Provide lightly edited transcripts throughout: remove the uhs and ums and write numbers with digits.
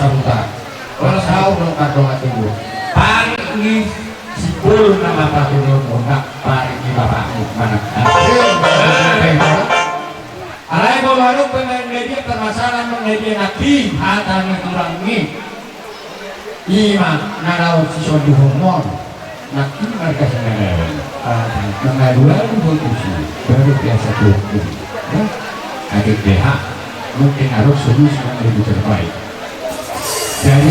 sambutan. Kalau tahu dong kado tunggu. Pagi sipul nama patulun nak pagi bapakmu mana? Alai bawaru pemain media permasalahan media nabi hatan kurang ini. Ima narau siswa di hormon. Nabi mereka sengaja. Mengaduan posisi baru biasa tuh. Adik BH mungkin harus solusi yang lebih terbaik. Jadi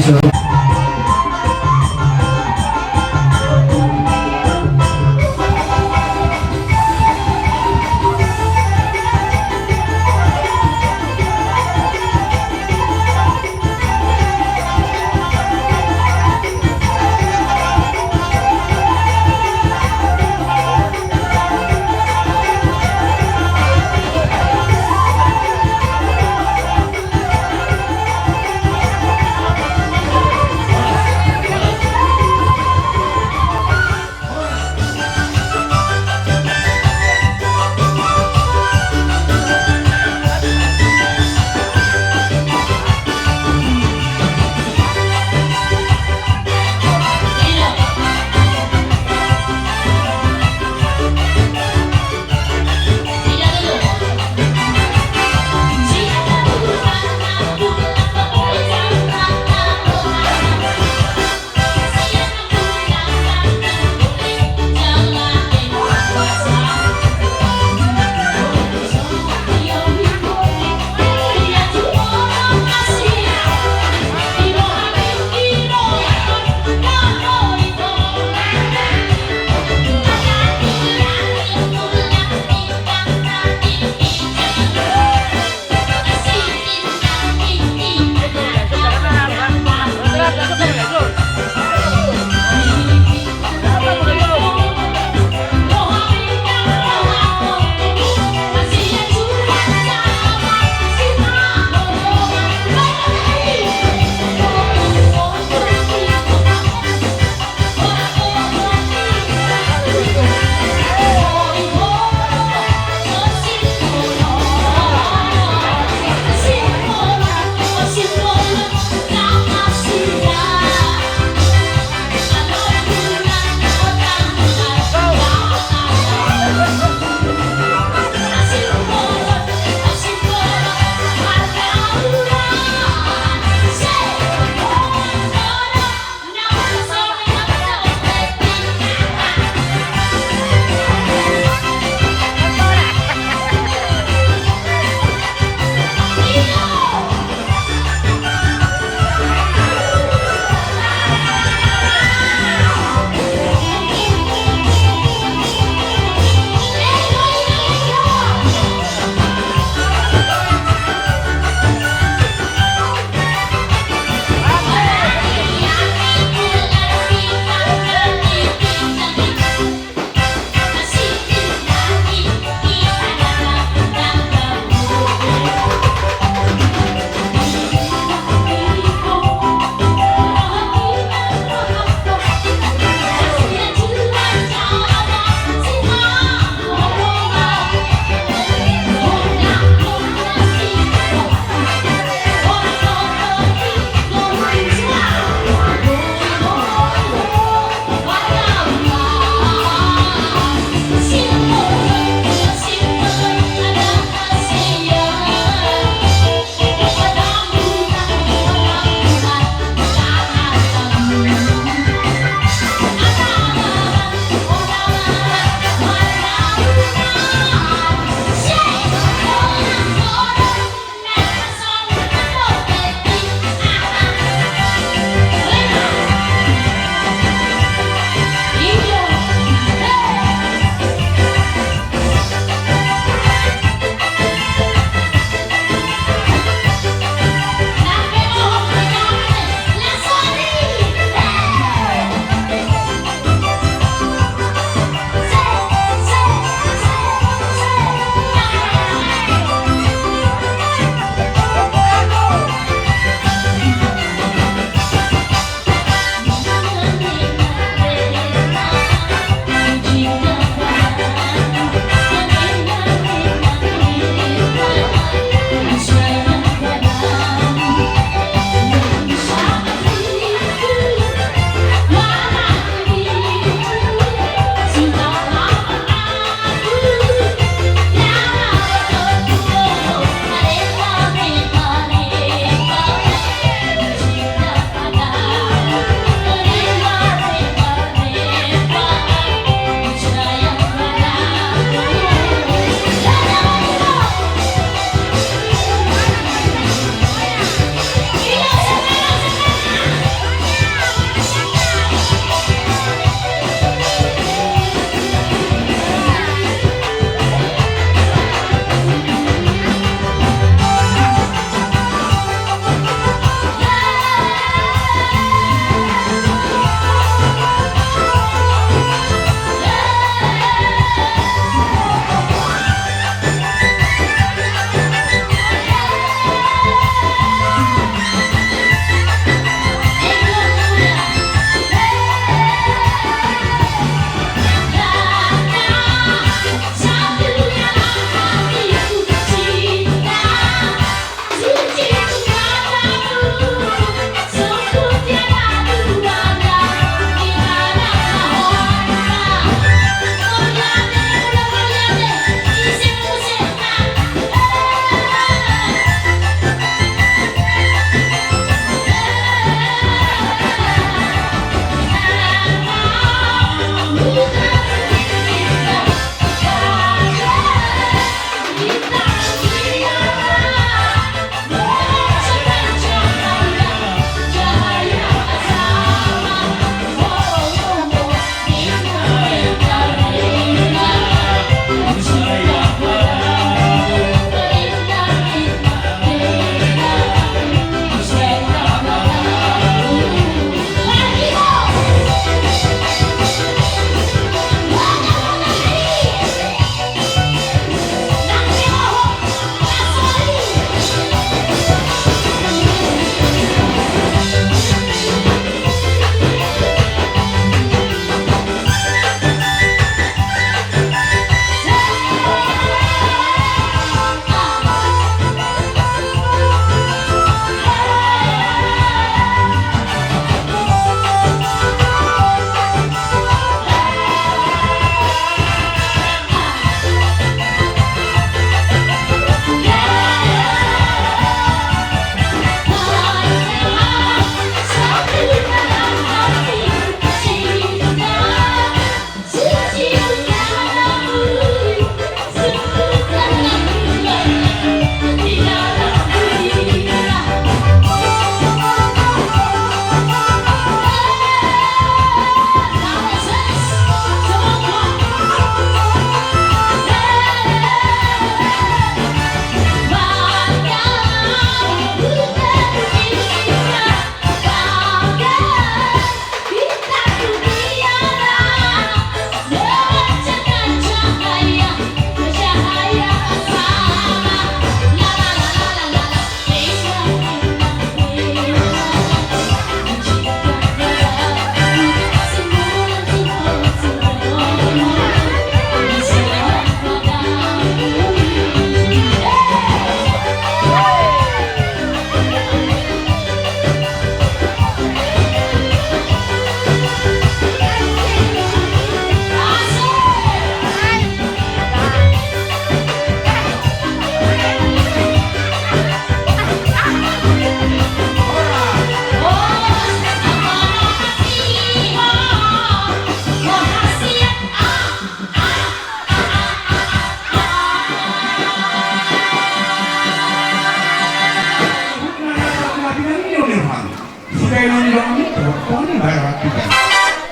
Bang. Sila yung lang ito, kung ano ba yung atigan?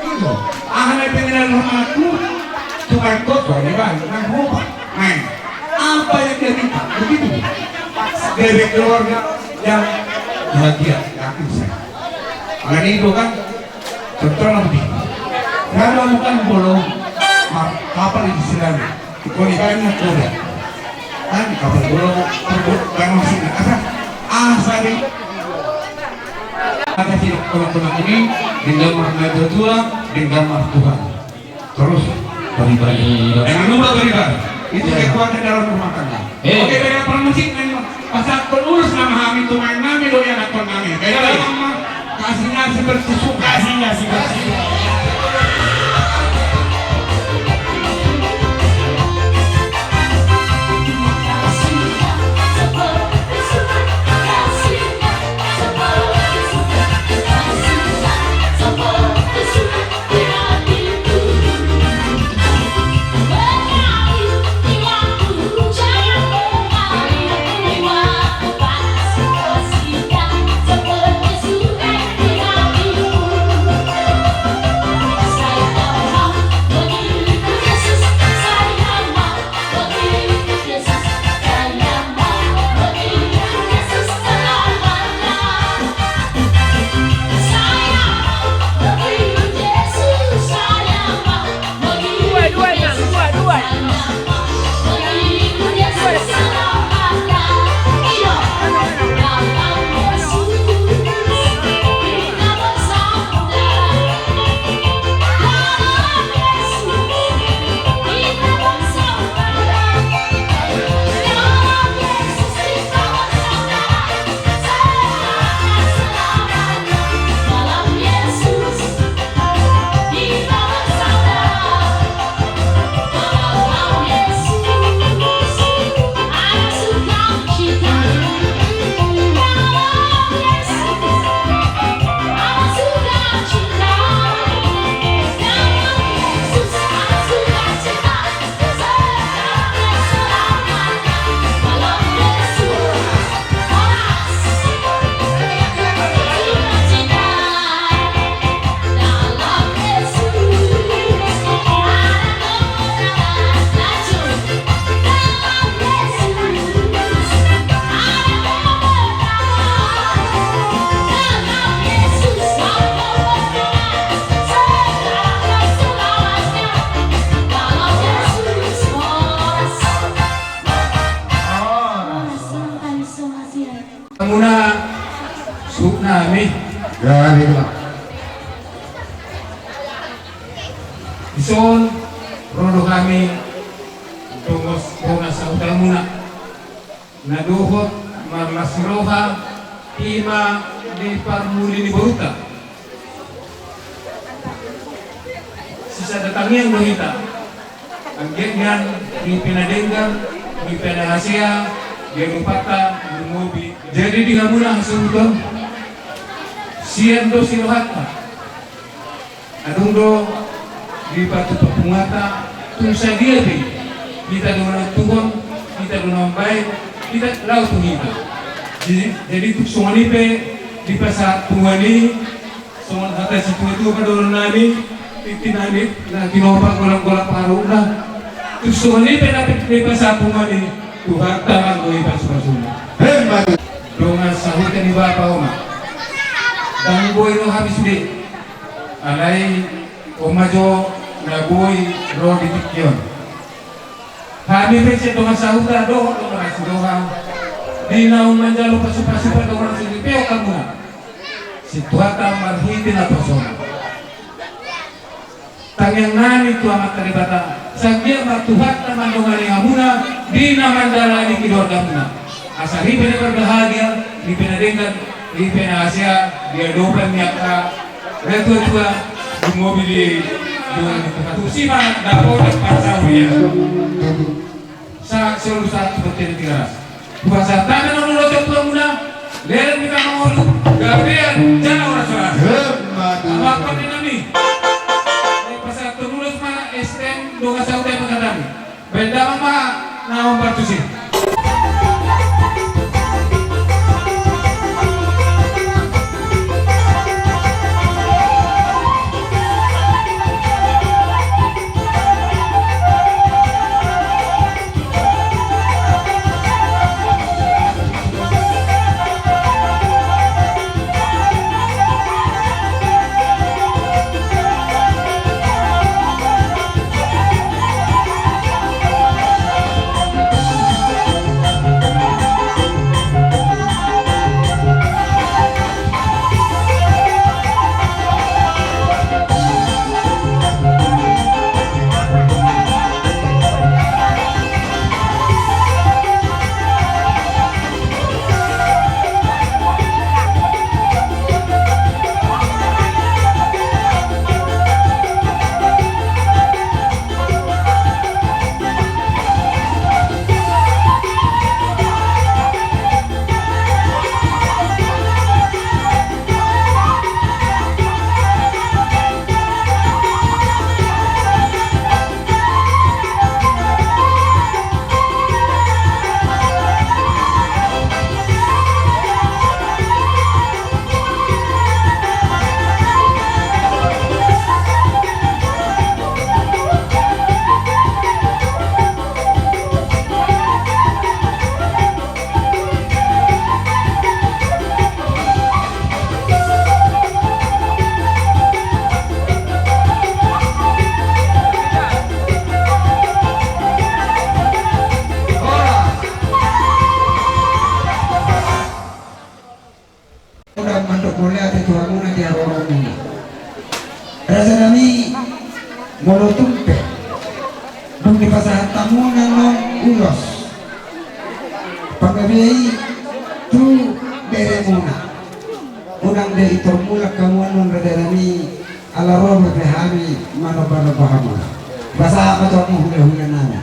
Ito, ang nagpinilal ng aku, tumarko to, di ba? Naghupa. Ngayon, apa yang dia minta? Begitu. Dari keluarga yang bahagia, yakin saya. Karena itu kan, contohnya begini. Kalau bukan bolong, kapal di Silami, kau ikannya kuda. Kan kapal bolong, kan masih ada. Asal ada sih orang-orang ini dengan makna Tuhan, dengan makna Tuhan. Terus beribadah. Jangan lupa beribadah. Itu kekuatan dalam rumah tangga. Oke, beda permusik pasal penulis nama kami Tuhan kami doa anak kami. Beda nama kasihnya seperti suka kasihnya seperti. Muna sup nami Ya, itulah. ison rodo kami tungos tungos sa utang muna naduhot marlasroha ima di parmuli ni Baruta sisa datangnya yang berita ang ganyan ni pinadenggan ni pinahasya dia lupata mobi jadi di muna hasunto siendo silohata adundo di patu pengata tunsa dia di kita dengan Tuhan kita dengan baik kita laut kita jadi tu songonipe di pasar tungani songon kata situ itu kadorong nami titinani na kinopang golang-golang paruna tu songonipe di pasar tungani Tuhan tangan gue pas pasuna Hebat. dengan sahutan di bapak oma dan boy no habis di alai oma jo na boy ro di tikyon kami pese dengan sahutan do masih doang di naung manjalo pasu-pasu pada orang sini peo kamu situata marhiti na persona tangyang nani tu amat teribata sagya matuhat na mandongani amuna di na mandala di keluarga muna asa di pena berbahagia di pena dengan di pena Asia dia dopan nyaka retua di mobil di dengan itu sima dapat pasau ya sa selalu saat seperti itu keras puasa tangan orang locok tua muna leren kita mau gabriel jangan orang salah apa dinami pasal terus mah STM donga sautai pengadami benda mama naon bartusin radarani molo tumpe dong di pasar tamunan non ulos paggabi tu bere muna unang de itormula kamuan non radarani ala robe behami mano bahamuna basa apa tuh hule nana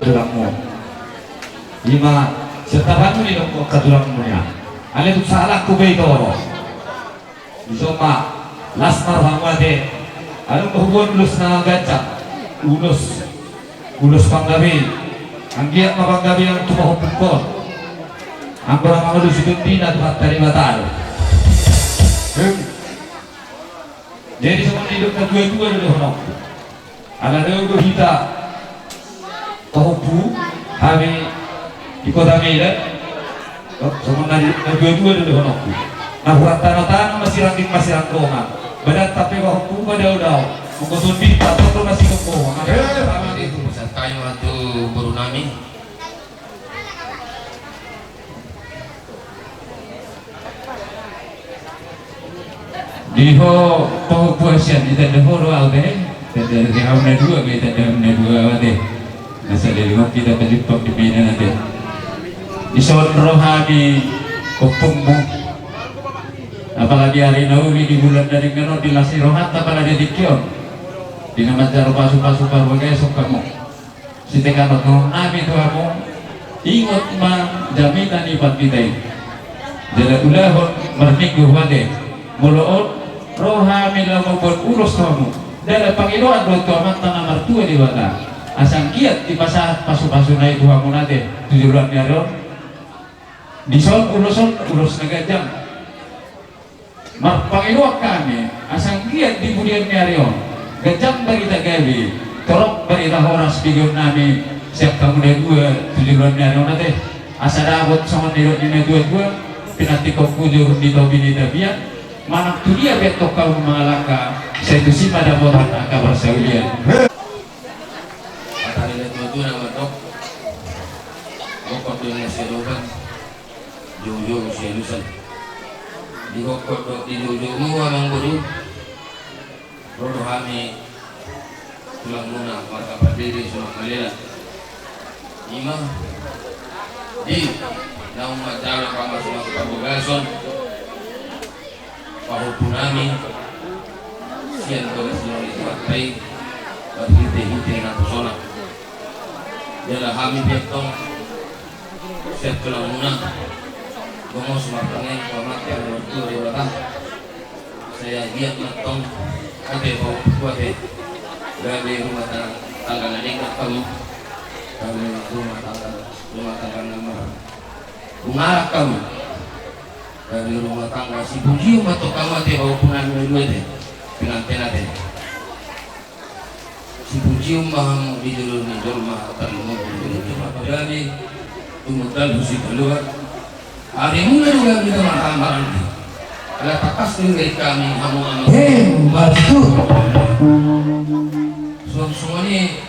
Tulangmu lima setabanmu ni dong katulangmu ya ale tu salah ku be toro isoma lasmar hamade anu hubun ulus na gaca ulus panggabi anggiat mapanggabi ang tumahupukon ang barang mga ulus ikuntina tuhat tarimatal jadi sama hidup na dua-dua dulu honok ala dulu kita tahupu kami di kota Medan sama na dua-dua dulu honok nah buat tanah-tanah masih rangkong badan tapi wahupu pada udah mengkutun bintang atau masih kembung itu pusat kayu atau baru nami diho pengpuasian di tanda horo alde tanda rehaunan dua be tanda dua ade nasa dari kita terlibat di Medan ade ison rohani kopungmu apalagi hari Nawi di bulan dari Meno di Lasi Rohat apalagi di Kion di nama jaro pasu bagai esok kamu si tekanot no nabi tu kamu ingat ma jaminan ibat kita ini jadi ulahon merniku wade muloon roha milamu buat urus kamu dari Panginoon buat kamu tanah mertua di wada asang kiat di pasar pasu naik kamu nade tujuan nyaro di son urus negajang Panginoon kami asang kiat di budian nyarion gajang bagi tak gabi torok bagi horas bigon nami siap kamu dari dua tujuan nyarion nade asa dapat sama nirot ini dua pinatikok kujur di tobi tabian mana tu dia betok kau mengalaka saya tu si pada boran angka bersaulian kata nilai tujuh nama dok pokok dengan sedokan jauh selusan di pokok di jauh amang bodoh bodoh kami tulang lunak mata berdiri sudah melihat lima di naung macara kama sudah kabugason pahupunami sian tulis nol itu atai berhiti-hiti na pesona jala kami betong siap tulang lunak gomos matangin pamatya waktu dewata saya giat matong ate mau kuate gabi rumah tangga naning kamu kami rumah tangga nama bungarak kamu dari rumah tangga si Puji atau kamu ate bawa punan dua deh pengantin ate si Puji maham di jalur mah terlalu jadi tumutal si keluar hari mulai juga kita makan ada takas dari kami kamu batu semua ini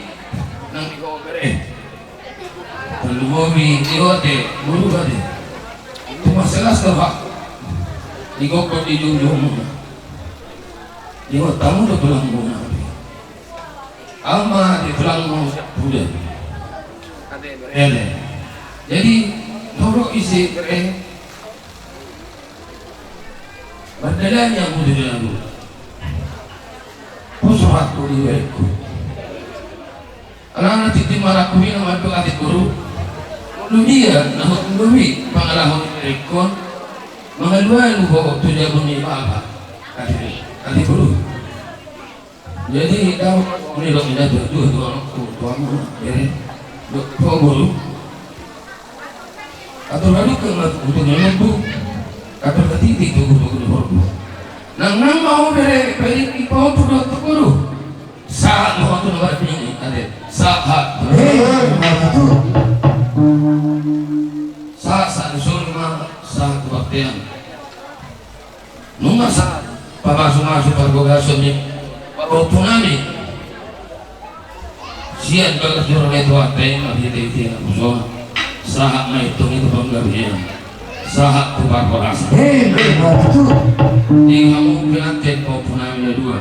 nang di kau bere lalu bobi irote buru ade itu masalah sebab di gokot di jujung di tamu udah pulang muna ama di pulang mau udah jadi norok isi berdalanya mudah jalan pusuhat ku diweku anak titi marakuhi nama doa di guru lu dia namun demi pengalaman rekon mengaluan bahwa tujuan bunyi apa kali guru jadi kau menilai ini dua anakku jadi kau guru atau lalu ke untuk nyanyi atau ketitik guru nang mau beri ipau tu guru saat mau tu nomor ini ada saat saat usul mah saat kebaktian nunga saat pamasuk perbogasan ni papunami sian bagas jurang itu ate mati usul saat na itu penggabian saat kubar korasa di kamu pengantin papunami dua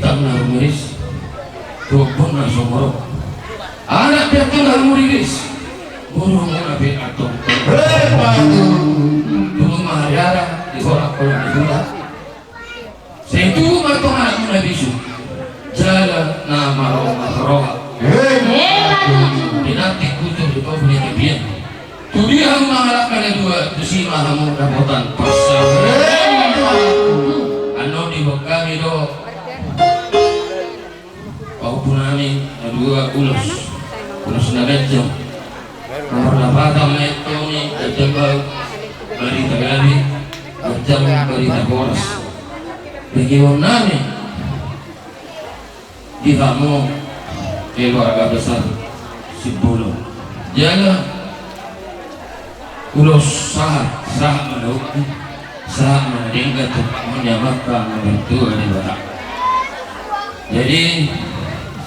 utang na rumiris. Tupon na sumurok. Anak dia tulang muriris. Burung na pinatong. Tulong mahayara. Di orang kolang itulah. Saya itu matong anak mo na bisu. Jalan na maroha. Dinatik kutur di bawah punya kebian. Tudi ang mangalak ka na dua. Tusi mahamong kapotan. Pasal. Ano di bawah kami do. Paupo namin na dua ulos. Ulos na medyo. Kapag na ito ni Adjabag. Balita gabi. Adjabag balita boras. Bigyan namin. Di kamu keluarga besar Sibulo. Jangan ulos sah menuk sah meninggal untuk menyamakan mentua di barat. Jadi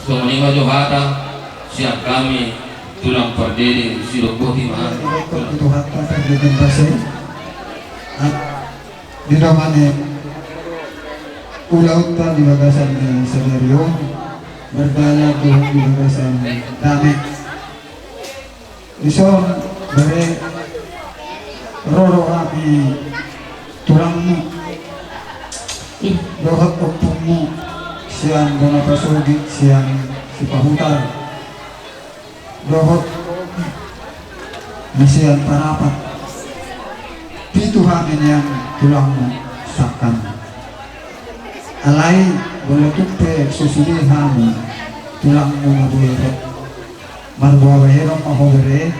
semua johata siap kami tulang perdiri sirobohi mahal. Itu hatta terjadi pasir. Di damane pulau ta di bagasan di Saverio berdaya Tuhan di bagasan Dame. Ison bare roro api tulangmu dohot opungmu siang gona pasugit siang si pahutar dohot siang parapat pitu hamin yang tulangmu sakan alai boleh tupe susuli hamu tulangmu mabuere marbuwa bahero mahobere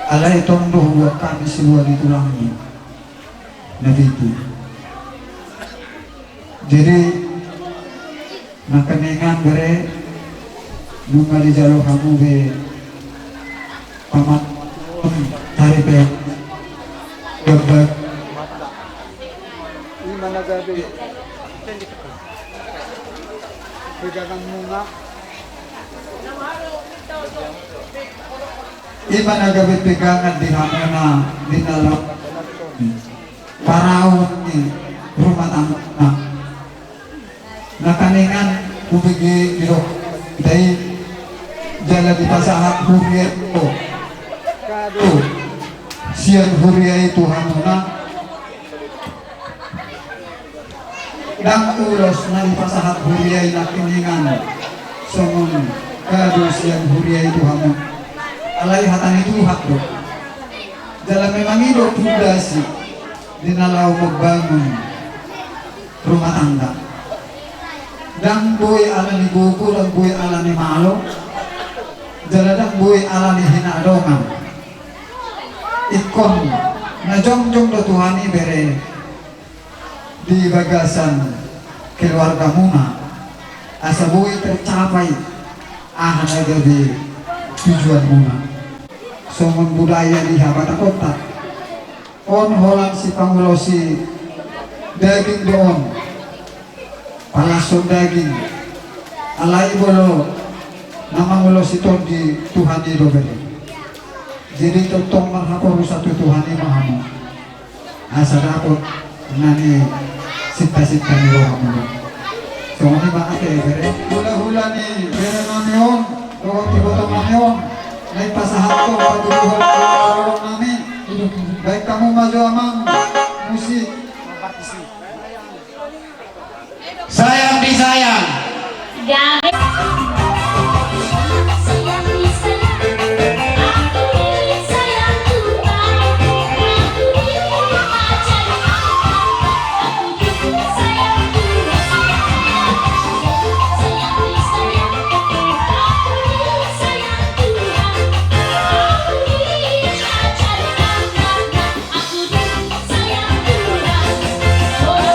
alai tondo huwa kami siwa di tulangmu na dito. Jadi nakaningan bare nunga di jalo kamu be pamat taripe gabag lima na gabi pegangan bunga iba na gabi pegangan di hamana dinalap paraon ni rumah tangga nakaningan kubigi biro dari jala di pasahat huriya itu kado sian huriya itu hamuna dan ulos na di pasahat huriya nakaningan songon kado sian huriya itu hamun alai hatan itu hakdo jala memang itu pudasi dinalau membangun rumah tangga dan boy ala ni buku dan boy ala ni malo jaladang boy ala ni hinadongan ikon na jong-jong do Tuhan ibere di bagasan keluarga muna asa boy tercapai ahan aja di tujuan muna songon budaya di habata kota on holang si pangulosi daging doon palasong daging alai bolo namangulos ito di Tuhan di dobere jadi totong marhapor satu Tuhan di mahamu asa dapot nani sita-sita ni rohamu so ni maate bere hula-hula ni bere namion doon tibotong namion naik pasahat ko patuduhan ko namin baik kamu maju amang musik Sayang disayang. Oh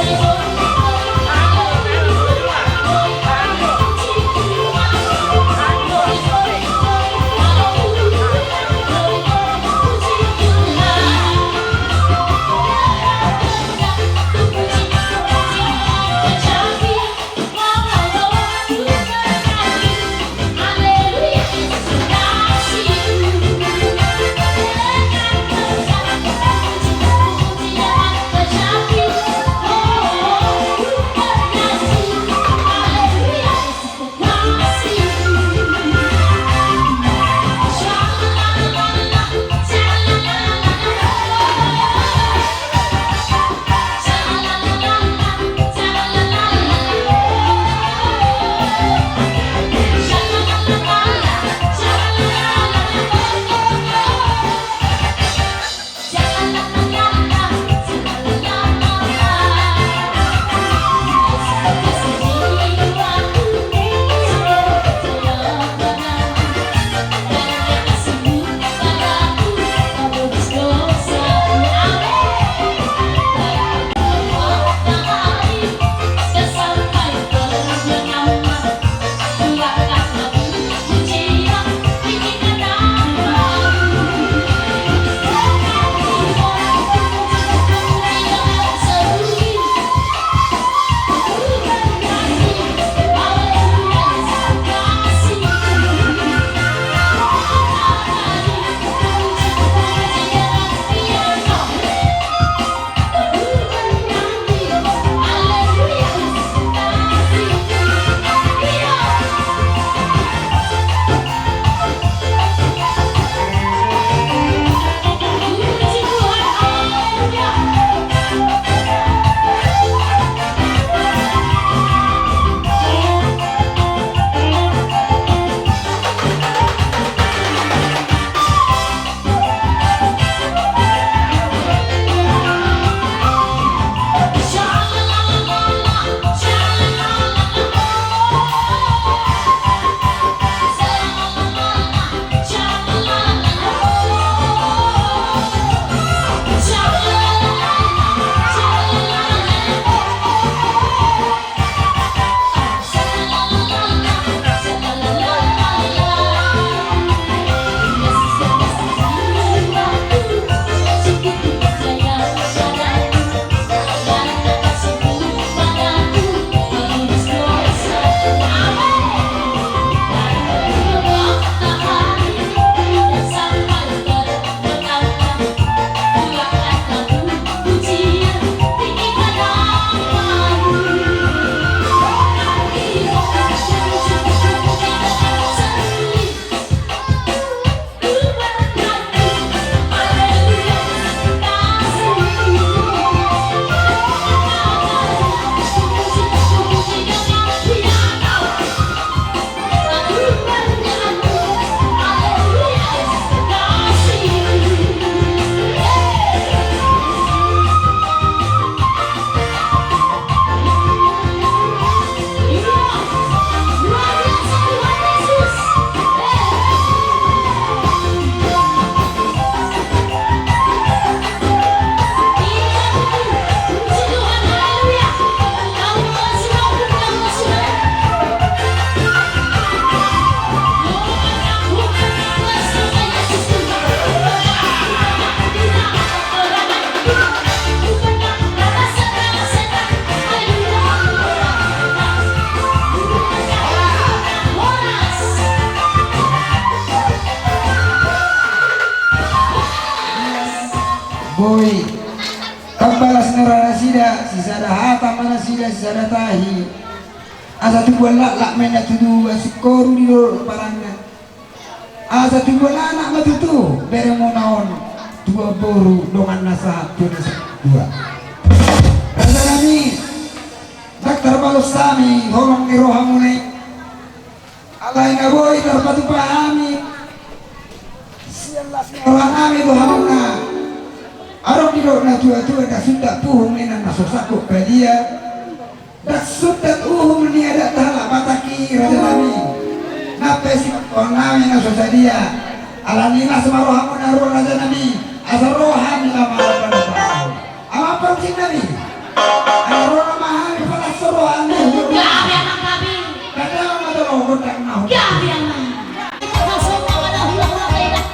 si sadahata mana sila si sadatahi asa tu wala lak mena tu sikoru di parangna asa tu wala anak matutu bere mo naon dua boru dongan nasa tu nasa dua rasa kami Daktar balus kami horong ni rohamune alay nga boy darpatu pahami sialas orang kami rohamuna arok di na tua-tua dah sudah puhung ina nasosako ka dia dah sudah uhum ni ada tahala bataki raja nami nape si orang kami nasosa dia alanina sama rohamun arul raja nami asal roham lama apa percing nami arul mahami pada sorohan ni Gabi anak kami. kadang ada rohon tak mau Gabi anak. Langsung mau ada hula-hula kayak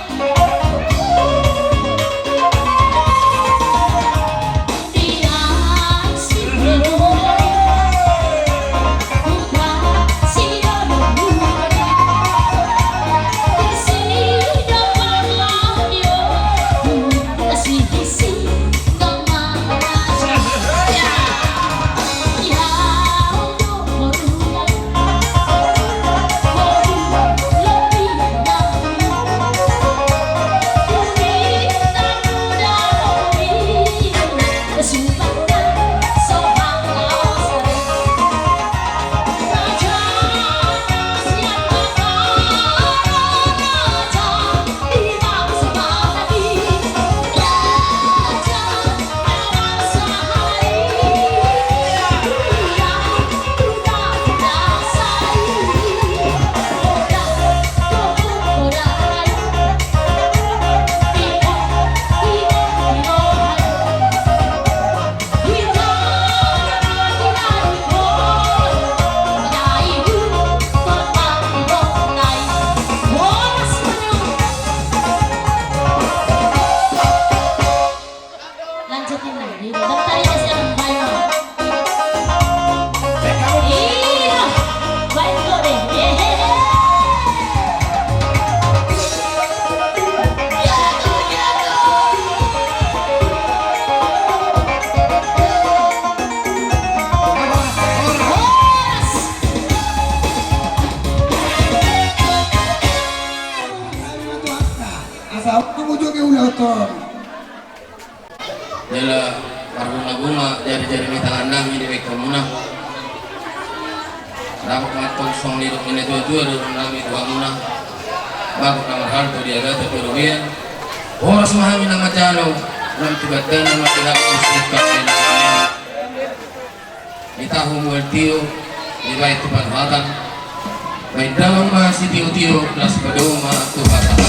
Jala margunga-gunga jari-jari ni tangan nami di komuna. Dapat matong song di ini tua-tua di nami tua muna. Bapak kamar hal tu dia gata perubian. Oras mahami nama jalo nam tibatan nama tidak muslikat di namanya. Di tahun muertio di baik tupan hatan. Baik dalam masih tio-tio kelas pedoma tu hata-hata.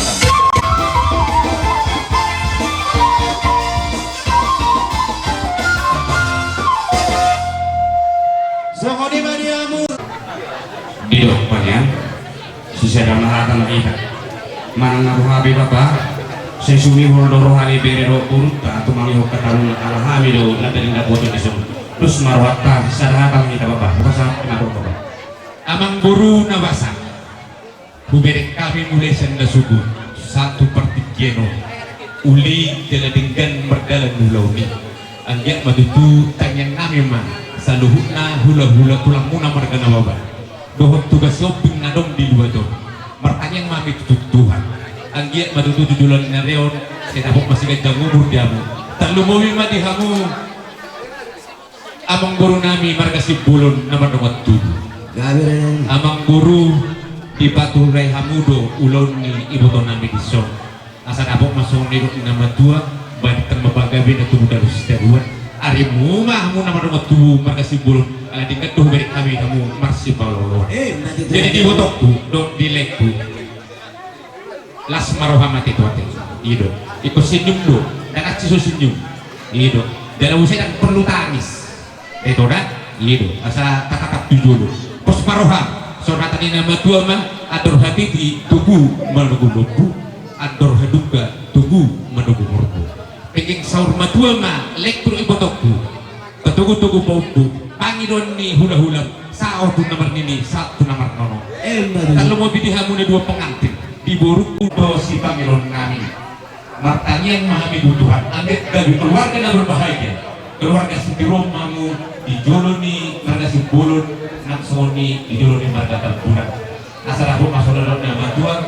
Didok banyak sisa dalam hatan kita mana ngaruh habi bapa sesumi holo rohani berero urut atau mangiho katarung alahami do na dari ndak boto disum terus marwata saratan kita bapa basa ngaruh bapa amang guru na basa hubere kami mulai senda subuh 1/3 uli jala dinggan merdalan nulauni anggiat madutu tanyan nami man saluhuna hula-hula tulang muna mergana baba dohok tugas shopping nadong di luar do mertanya mami tutut Tuhan anggiat madutu jujulan nareon sinabok masih gajang umur diamu terlumuwi mati hamu amang guru nami marga si bulon nama dongat tudu amang guru di paturai hamudo ulon ni ibu to nami disong asa nabok masuk niruk nama tua balikan mabagabi na tubuh dari setiruan arimu mah mu nama dongat tubuh marga si bulon ala tingkat tuh beri kami kamu masih balolo jadi di botokku do di lekku las marohamati tuate ido ikut senyum do dan aci senyum ido dalam usia tak perlu tangis itu dah ido asa kakak tujuh do pos maroham soratan ini nama tua mah ador hati di tubuh menunggu lobu ador haduga tubuh menunggu murku pengen saur matua mah lekku ibotokku ketugu-tugu pauku pangidon ni hula-hula sao tu nomor nini satu nomor nono kalau mau pilih hamune dua pengantin di boruk udo si pangidon kami martanya yang memahami kebutuhan ambil dari keluarga yang berbahagia keluarga si Romamu dijoloni marga si Bulun naksoni dijoloni marga terbunak asal aku masuk dalam nama Tuhan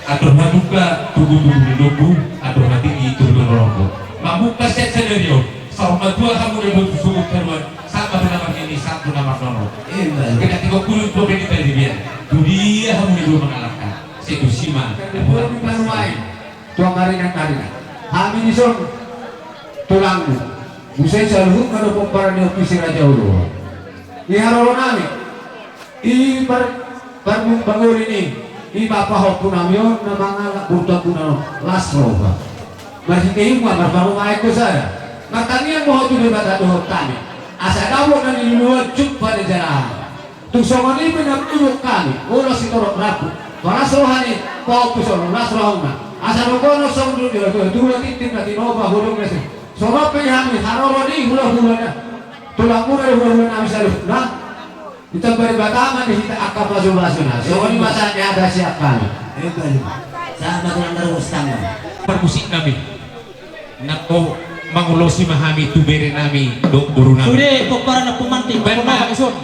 atur maduka tubuh-tubuh di lubu atur mati di turun rokok mamuka set scenario sama Tuhan kamu rebut suku teruan sama nama ini satu nama nono kena 30 menit tadi dia dia kamu dulu mengalahkan Sekusima Bukan main. Tuang karinan. Kami dison tulangmu. Usai selalu kalau pemparan di ofisi Raja Ulu. Iharolo nami. Bangun ini. Bapak hok punamyo na mga buta punano lasroba. Masih kehing mo marbaru maiko sada. Matanian mo hotu di bata dohot kami. Asa dawo na niluwag jumpa di jarahan. Tusongan ini pinapulok kami. Ulo si torok rapu. Parasrohani fokus on nasrohna asal kono song dulu dua titik na tinova hulung nasi sorop kami haroro di hula-hulana tulang mura hula-hulana misalnya nah kita beri batama di kita akap lasu-lasuna so ini masanya ada siapkan Sahabat yang terus tangan. permusik kami nako mangulosi mahami tubere nami do buru nami Sudah, pokoknya na pumanting. ben ma isun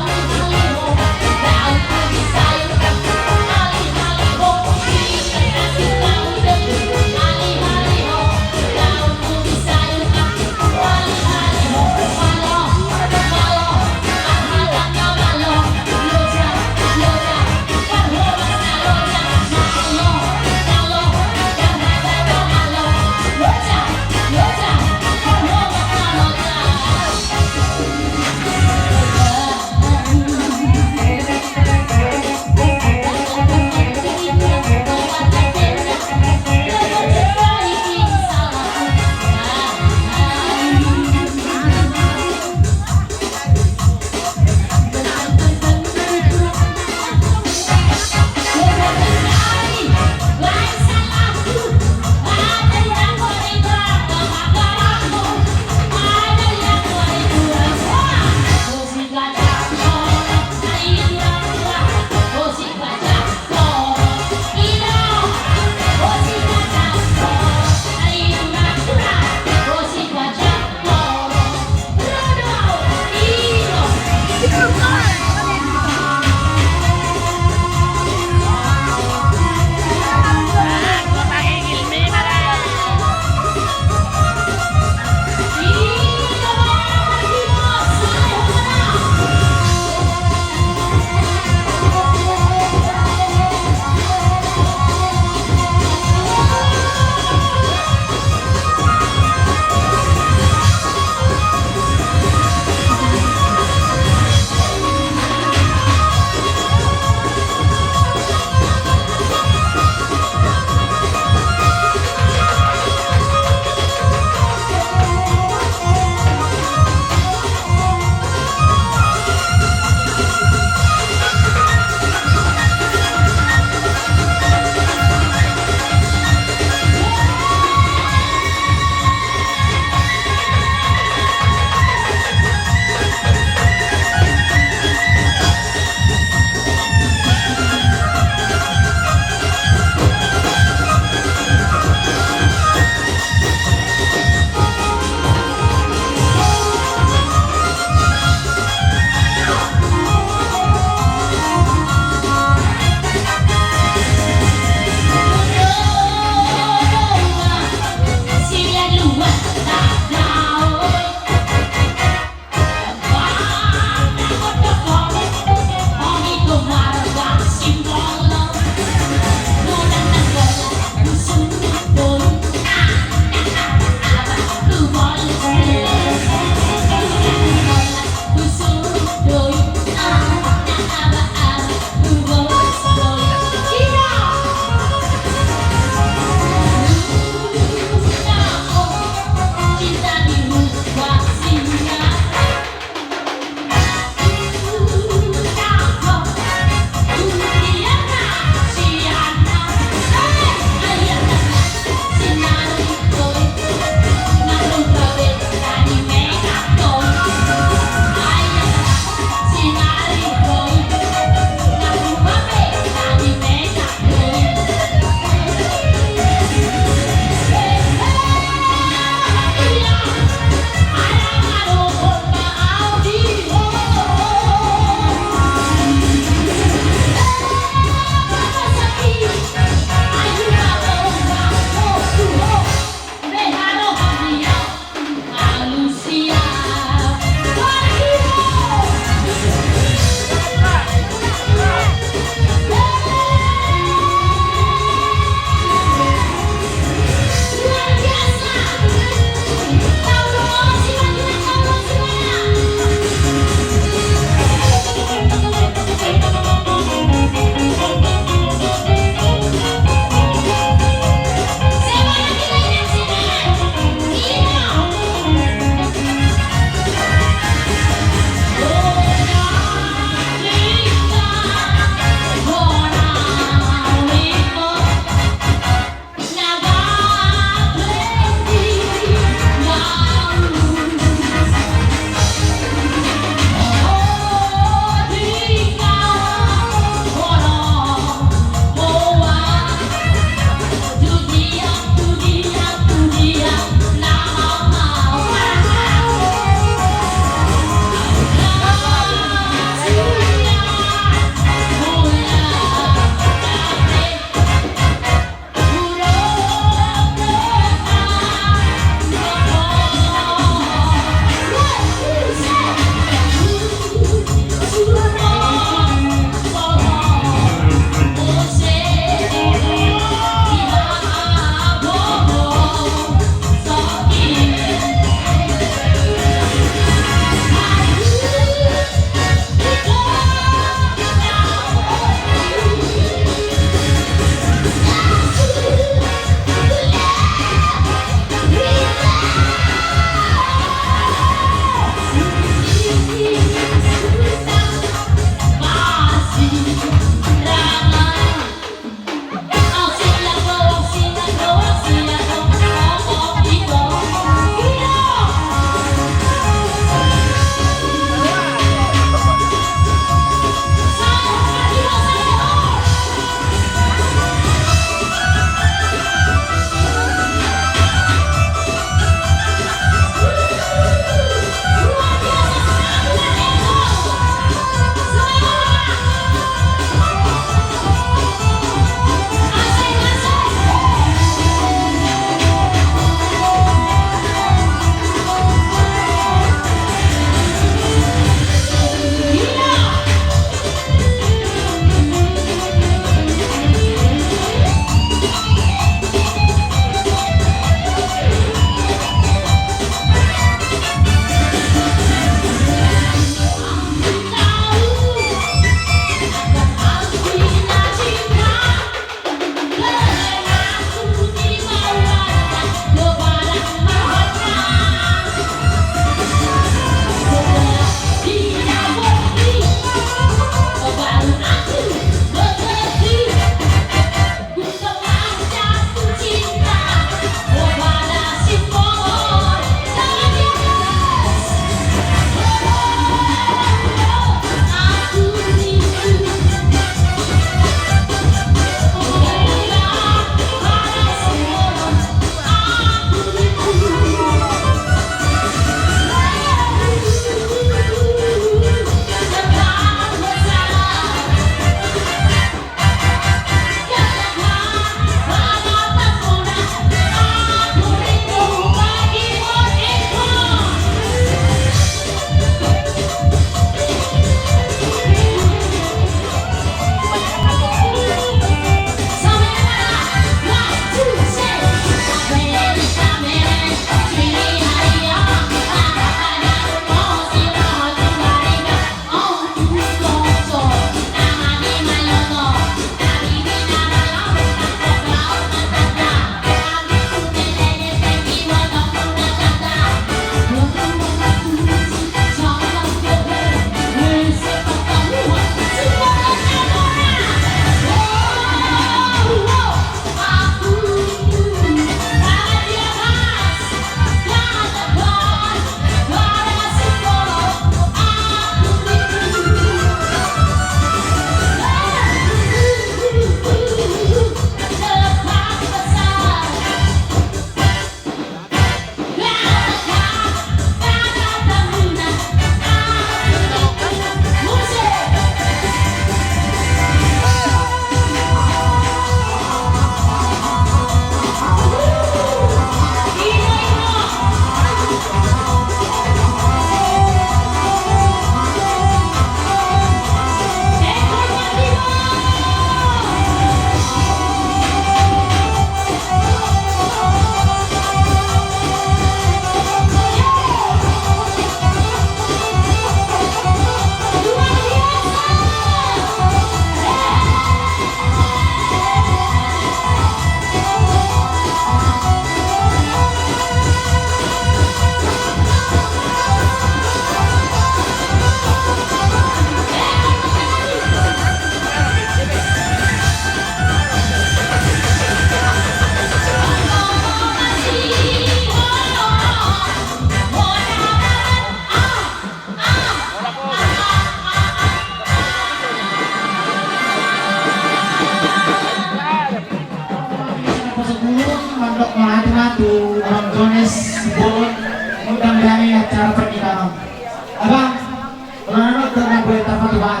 ng boleh terpatuan.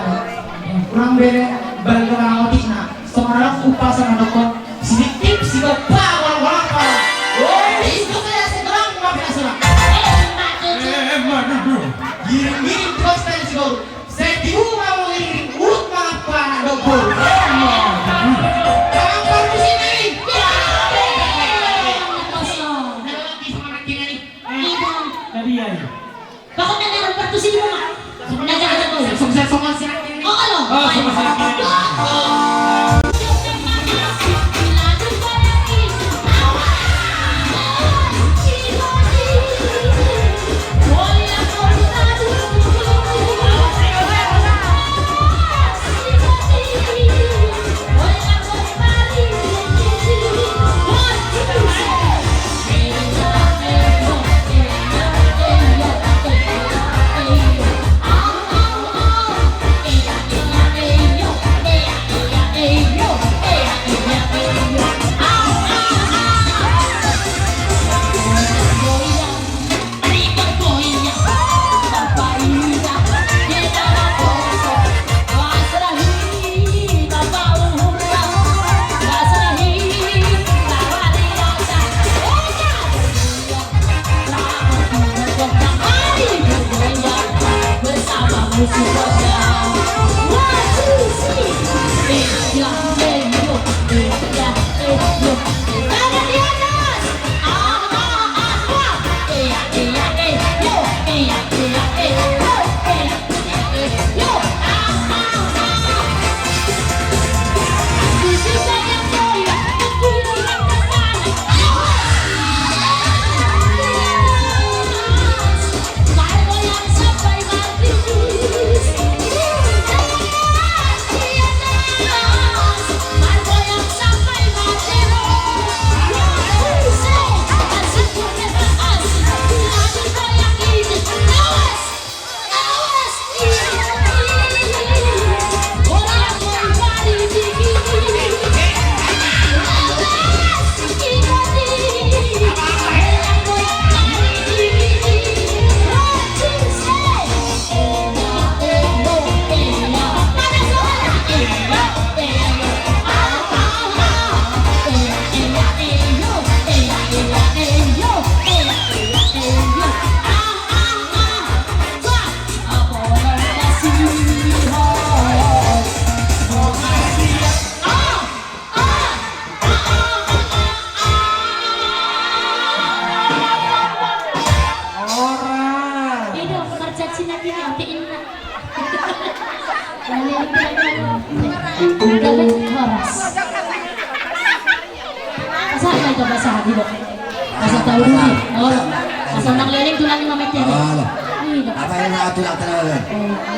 Kurang bere balik ke orang otik na. Seorang upah sama dokter. Sedikit si bapak walang pa. Woi, itu saya sedang maafin asal. Giring-giring terus tadi si guru. Saya di rumah mau giring urut apa dokter. Kapan di sini? Dari ya. Bakit na naman partusin mo nga? Nagkakata ko. Sukses sama si Oo, ano? Asal nagliling tulang ni mamit yan. Apa yang nak tulak talaga?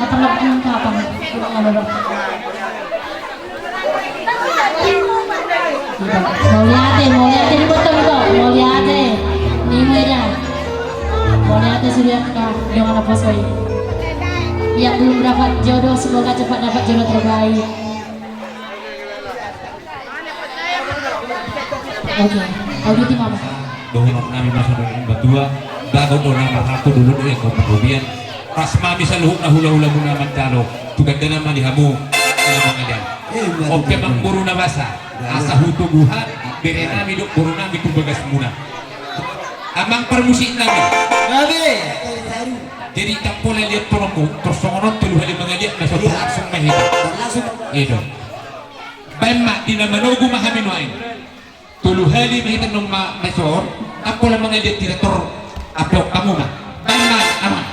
Natanggap ko ng kapang. Mau liatin ni betul itu. Mau liatin. Ni mereka. Mau liatin sudah ka dengan apa soi. Yang belum dapat jodoh semoga cepat dapat jodoh terbaik. Oke, audio tim apa? Bahwa kami masuk dengan berdua bago do nama aku dulu yang kau kemudian pas mami sa luhuk na hula-hula mo naman talo tuganda naman ihamu na mga yan oke mang puro na basa asa hutubuhan bere nami do puro nami kumbagas muna amang permusik nami jadi tak boleh lihat porongku terus songonot tuluh hali mga lihat na sa langsung mahita itu bema di nama nogu mahamin wain tuluh hali mahita nung masor ako lang mga lihat tirator apok kamu mah bema aman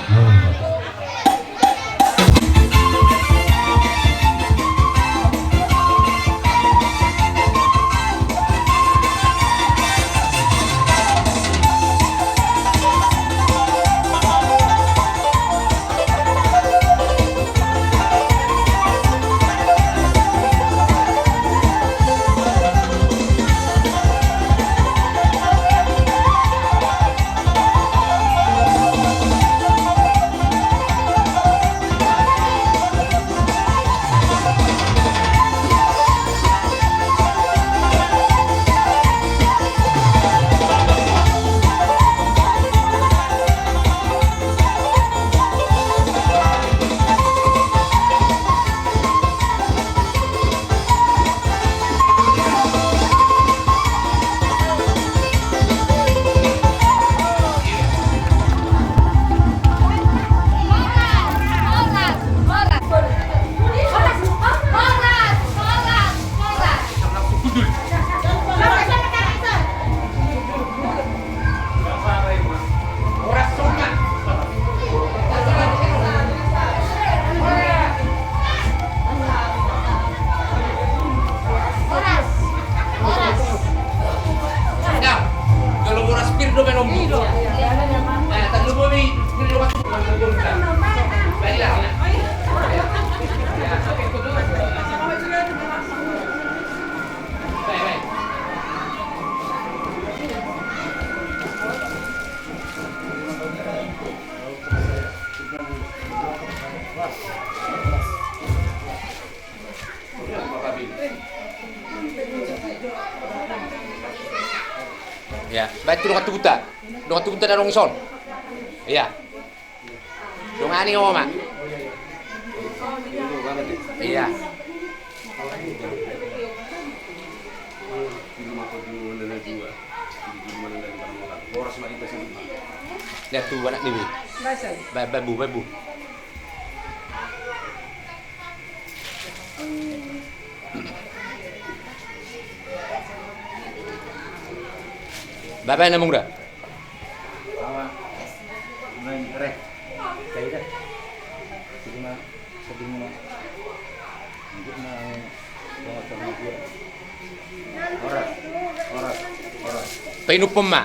Ya, baik tu dengan tubuta darong ison. Iya. Dongani ngoma. Iya. Lihat tu anak ni. Babu. Bapak namung dah. Painupom ma.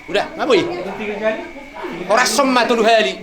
Udah, ngapain? Orang semua tuh hali.